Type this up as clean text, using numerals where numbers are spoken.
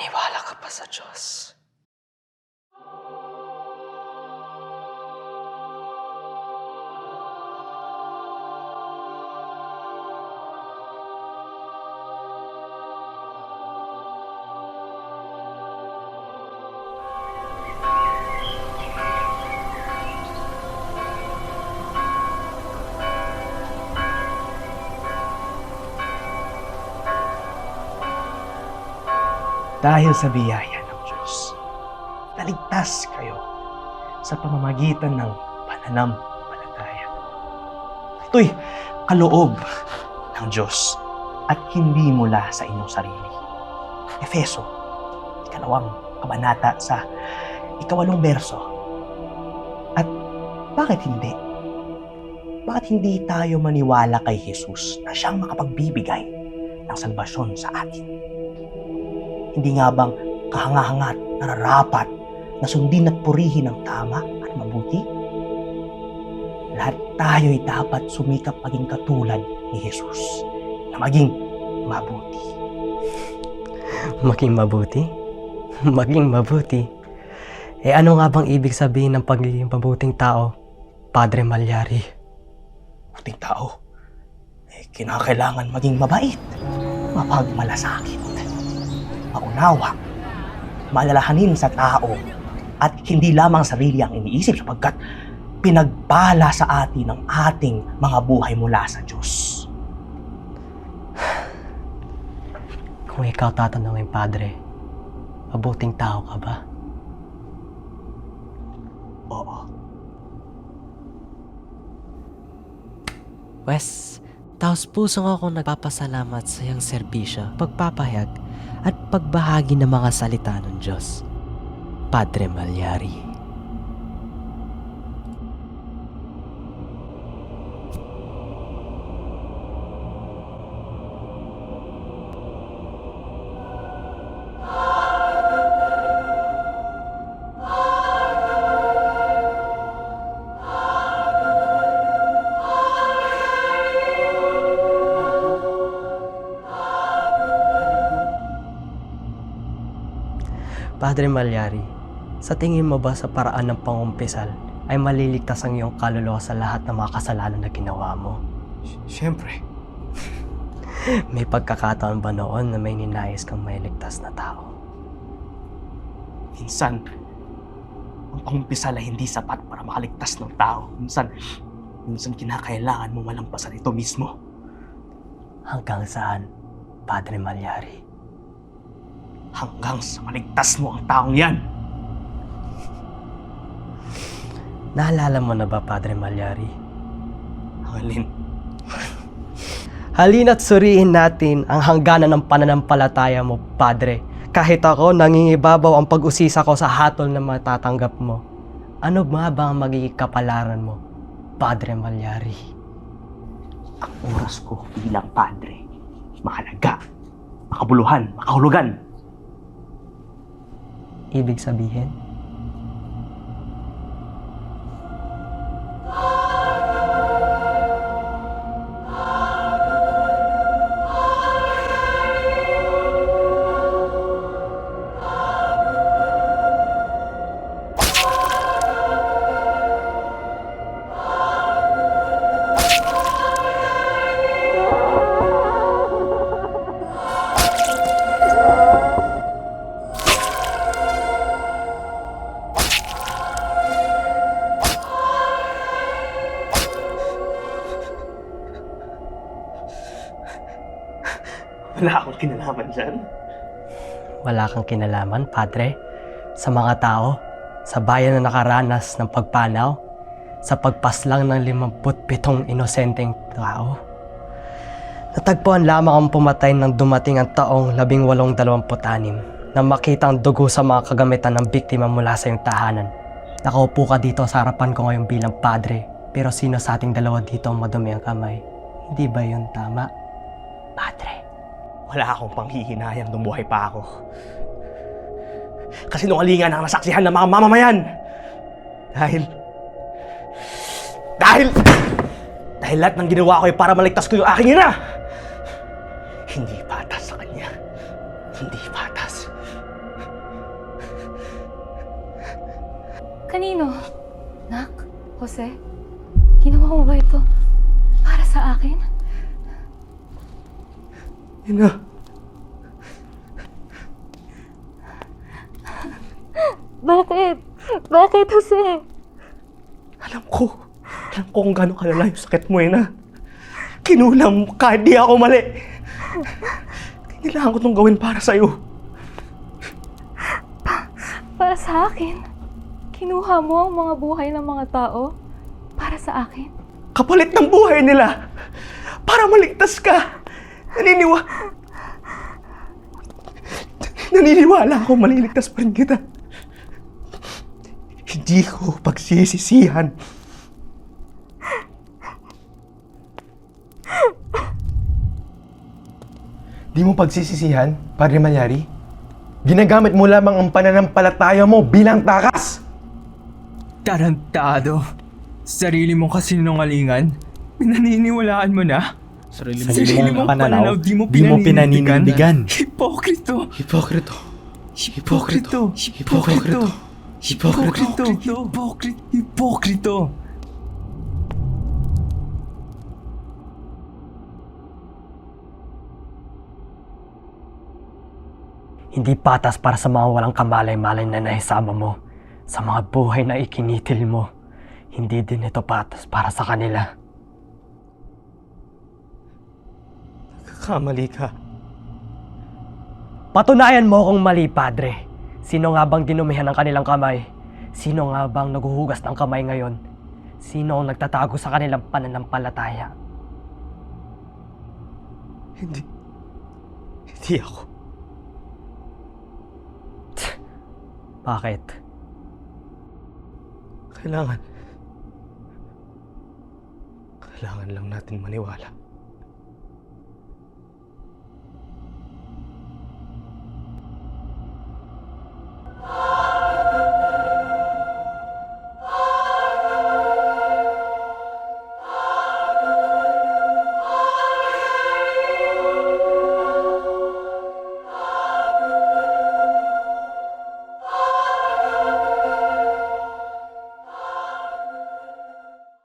Maniwala ka pa sa Diyos. Dahil sa biyaya ng Diyos, naligtas kayo sa pamamagitan ng pananampalataya. Ito'y kaloob ng Diyos at hindi mula sa inyong sarili. Efeso, 2 kabanata sa 8 berso. At bakit hindi? Bakit hindi tayo maniwala kay Jesus na siyang makapagbibigay ng salbasyon sa atin? Hindi nga bang kahangahangat, nararapat na sundin at purihin ang tama at mabuti? Lahat tayo'y dapat sumikap maging katulad ni Jesus na maging mabuti. Maging mabuti? Maging mabuti? Ano nga bang ibig sabihin ng pagiging mabuting tao, Padre Malyari? Mabuting tao, kinakailangan maging mabait, mapagmalasakit, maunawa, malalahanin sa tao at hindi lamang sarili ang iniisip sapagkat pinagpala sa atin ang ating mga buhay mula sa Diyos. Kung ikaw tatanungin, Padre, mabuting tao ka ba? Oo. Wes, taos pusong akong nagpapasalamat sa iyong serbisyo, pagpapahayag at pagbahagi ng mga salita ng Diyos. Padre Malyari. Padre Malyari, sa tingin mo ba sa paraan ng pangumpisal ay maliligtas ang iyong kaluluwa sa lahat ng mga kasalanan na ginawa mo? Siyempre. May pagkakataon ba noon na may ninais kang mailigtas na tao? Minsan, ang pangumpisal ay hindi sapat para makaligtas ng tao. Minsan kinakailangan mo malampasan ito mismo. Hanggang saan, Padre Malyari? Hanggang sa maligtas mo ang taong yan. Naalala mo na ba, Padre Malyari? Alin? Halina't suriin natin ang hangganan ng pananampalataya mo, Padre. Kahit ako, nangingibabaw ang pag-usisa ko sa hatol na matatanggap mo. Ano ba ang magiging kapalaran mo, Padre Malyari? Ang oras ko bilang padre, mahalaga, makabuluhan, makahulugan. Ibig sabihin? Wala akong kinalaman dyan. Wala kang kinalaman, Padre, sa mga tao, sa bayan na nakaranas ng pagpanaw, sa pagpaslang ng 57 inosenteng tao. Natagpuan lamang ang pumatay nang dumating ang taong 1826 na makita ang dugo sa mga kagamitan ng biktima mula sa iyong tahanan. Nakaupo ka dito sa harapan ko ngayon bilang padre, pero sino sa ating dalawa dito ang madumi ang kamay? Hindi ba yun tama, Padre? Wala akong panghihinayang nung buhay pa ako. Kasinungalingan ang nasaksihan ng mga mamamayan. Dahil lahat ng ginawa ko ay para maligtas ko yung aking ina. Hindi patas sa kanya. Hindi patas. Kanino? Nak? Jose? Ginawa mo ba ito para sa akin? Ina. Bakit? Bakit, Jose? Alam ko kung gaano kalala yung sakit mo, Ina. Kinulam mo kahit di ako mali. Kailangan ko itong gawin para sa'yo. Para sa akin? Kinuha mo ang mga buhay ng mga tao para sa akin? Kapalit ng buhay nila para maligtas ka. Naniniwala ako maliligtas pa rin kita. Hindi ko pagsisisihan. Di mo pagsisisihan, Padre Manyari? Ginagamit mo lamang ang pananampalataya mo bilang takas! Tarantado! Sarili mong kasinungalingan? Pinaniniwalaan mo na? Sarili mong pananaw, di mo pinaninindigan. Hipokrito! Hipokrito! Hipokrito! Hipokrito! Hipokrito! Hipokrito! Hindi patas para sa mga walang kamalay-malay na naisama mo, sa mga buhay na ikinitil mo. Hindi din ito patas para sa kanila. Kamali ka. Patunayan mo kung mali, Padre. Sino nga bang dinumihan ng kanilang kamay? Sino nga bang naguhugas ng kamay ngayon? Sino ang nagtatago sa kanilang pananampalataya? Hindi ako. Bakit? Kailangan lang natin maniwala.